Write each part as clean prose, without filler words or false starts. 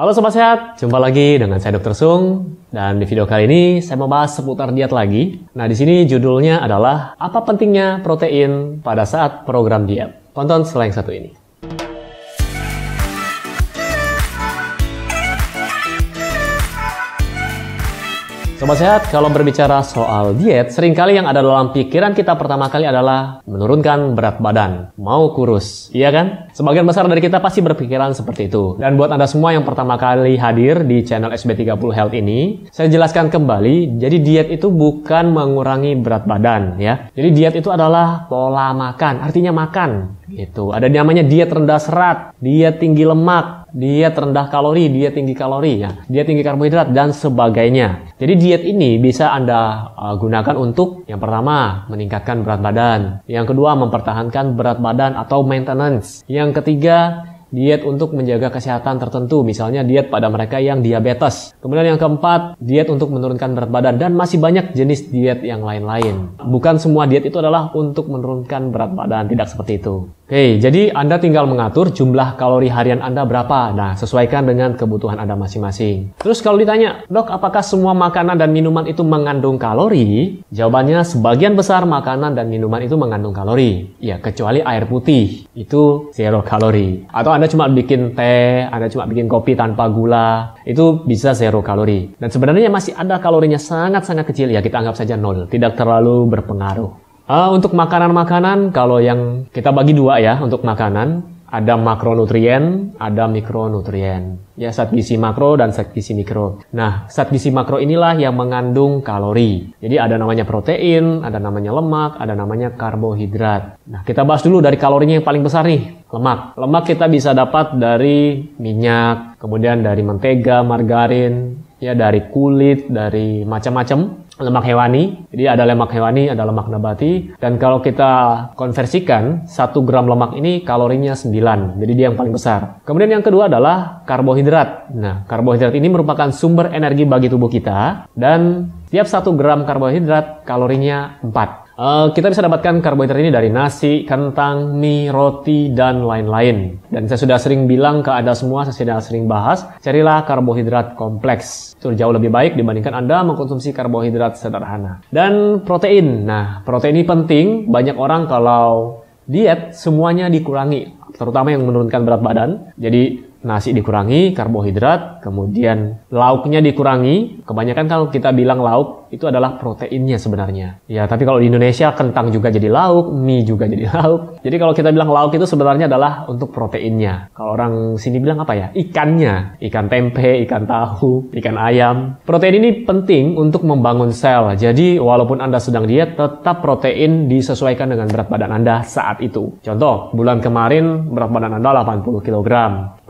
Halo Sobat Sehat, jumpa lagi dengan saya Dr. Sung. Dan di video kali ini saya mau bahas seputar diet lagi. Nah, di sini judulnya adalah apa pentingnya protein pada saat program diet. Tonton setelah yang satu ini. Sobat Sehat, kalau berbicara soal diet, seringkali yang ada dalam pikiran kita pertama kali adalah menurunkan berat badan, mau kurus, iya kan? Sebagian besar dari kita pasti berpikiran seperti itu. Dan buat Anda semua yang pertama kali hadir di channel SB30 Health ini, saya jelaskan kembali, jadi diet itu bukan mengurangi berat badan, ya. Jadi diet itu adalah pola makan, artinya makan, gitu. Ada namanya diet rendah serat, diet tinggi lemak, diet rendah kalori, diet tinggi kalori, ya, diet tinggi karbohidrat, dan sebagainya. Jadi diet ini bisa Anda gunakan untuk yang pertama, meningkatkan berat badan. Yang kedua, mempertahankan berat badan atau maintenance. Yang ketiga, diet untuk menjaga kesehatan tertentu, misalnya diet pada mereka yang diabetes. Kemudian yang keempat, diet untuk menurunkan berat badan, dan masih banyak jenis diet yang lain-lain. Bukan semua diet itu adalah untuk menurunkan berat badan, tidak seperti itu. Oke, jadi Anda tinggal mengatur jumlah kalori harian Anda berapa. Nah, sesuaikan dengan kebutuhan Anda masing-masing. Terus kalau ditanya, dok, apakah semua makanan dan minuman itu mengandung kalori? Jawabannya, sebagian besar makanan dan minuman itu mengandung kalori. Ya, kecuali air putih, itu zero kalori. Atau Anda cuma bikin teh, Anda cuma bikin kopi tanpa gula, itu bisa zero kalori. Dan sebenarnya masih ada kalorinya sangat-sangat kecil, ya kita anggap saja 0, tidak terlalu berpengaruh. Untuk makanan-makanan, kalau yang kita bagi dua ya untuk makanan, ada makronutrien, ada mikronutrien. Ya, zat gizi makro dan zat gizi mikro. Nah, zat gizi makro inilah yang mengandung kalori. Jadi ada namanya protein, ada namanya lemak, ada namanya karbohidrat. Nah, kita bahas dulu dari kalorinya yang paling besar nih, lemak. Lemak kita bisa dapat dari minyak, kemudian dari mentega, margarin, ya dari kulit, dari macam-macam lemak hewani. Jadi ada lemak hewani, ada lemak nabati. Dan kalau kita konversikan, 1 gram lemak ini kalorinya 9. Jadi dia yang paling besar. Kemudian yang kedua adalah karbohidrat. Nah, karbohidrat ini merupakan sumber energi bagi tubuh kita. Dan tiap 1 gram karbohidrat kalorinya 4. Kita bisa dapatkan karbohidrat ini dari nasi, kentang, mie, roti, dan lain-lain. Dan saya sudah sering bilang ke Anda semua, saya sudah sering bahas, carilah karbohidrat kompleks. Itu jauh lebih baik dibandingkan Anda mengkonsumsi karbohidrat sederhana. Dan protein. Nah, protein ini penting. Banyak orang kalau diet semuanya dikurangi, terutama yang menurunkan berat badan. Jadi nasi dikurangi, karbohidrat, kemudian lauknya dikurangi. Kebanyakan kalau kita bilang lauk, itu adalah proteinnya sebenarnya. Ya, tapi kalau di Indonesia, kentang juga jadi lauk, mie juga jadi lauk. Jadi kalau kita bilang lauk itu sebenarnya adalah untuk proteinnya. Kalau orang sini bilang apa ya? Ikannya. Ikan tempe, ikan tahu, ikan ayam. Protein ini penting untuk membangun sel. Jadi walaupun Anda sedang diet, tetap protein disesuaikan dengan berat badan Anda saat itu. Contoh, bulan kemarin berat badan Anda 80 kg.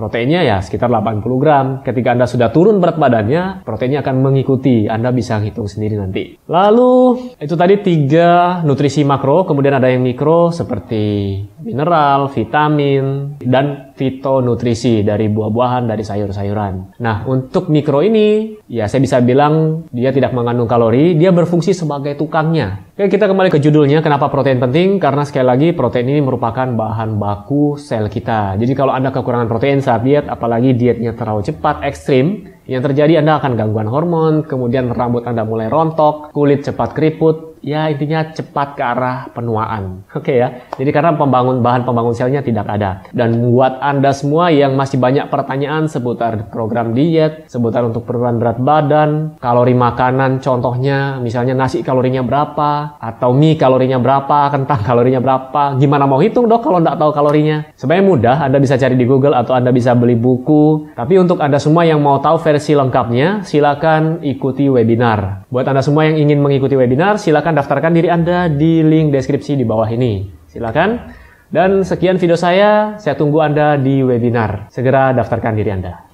Proteinnya ya sekitar 80 gram. Ketika Anda sudah turun berat badannya, proteinnya akan mengikuti. Anda bisa hitung sendiri nanti. Lalu, itu tadi 3 nutrisi makro, kemudian ada yang mikro seperti mineral, vitamin, dan fitonutrisi dari buah-buahan, dari sayur-sayuran. Nah, untuk mikro ini, ya saya bisa bilang dia tidak mengandung kalori, dia berfungsi sebagai tukangnya. Oke, kita kembali ke judulnya, kenapa protein penting? Karena sekali lagi, protein ini merupakan bahan baku sel kita. Jadi kalau Anda kekurangan protein saat diet, apalagi dietnya terlalu cepat, ekstrim, yang terjadi Anda akan gangguan hormon, kemudian rambut Anda mulai rontok, kulit cepat keriput, ya intinya cepat ke arah penuaan. Oke ya, jadi karena bahan pembangun selnya tidak ada. Dan buat Anda semua yang masih banyak pertanyaan seputar program diet, seputar untuk penurunan berat badan, kalori makanan contohnya, misalnya nasi kalorinya berapa, atau mie kalorinya berapa, kentang kalorinya berapa, gimana mau hitung dok kalau nggak tahu kalorinya? Sebenarnya mudah, Anda bisa cari di Google atau Anda bisa beli buku. Tapi untuk Anda semua yang mau tahu versi lengkapnya, silakan ikuti webinar. Buat Anda semua yang ingin mengikuti webinar, silakan daftarkan diri Anda di link deskripsi di bawah ini. Silakan. Dan sekian video saya tunggu Anda di webinar. Segera daftarkan diri Anda.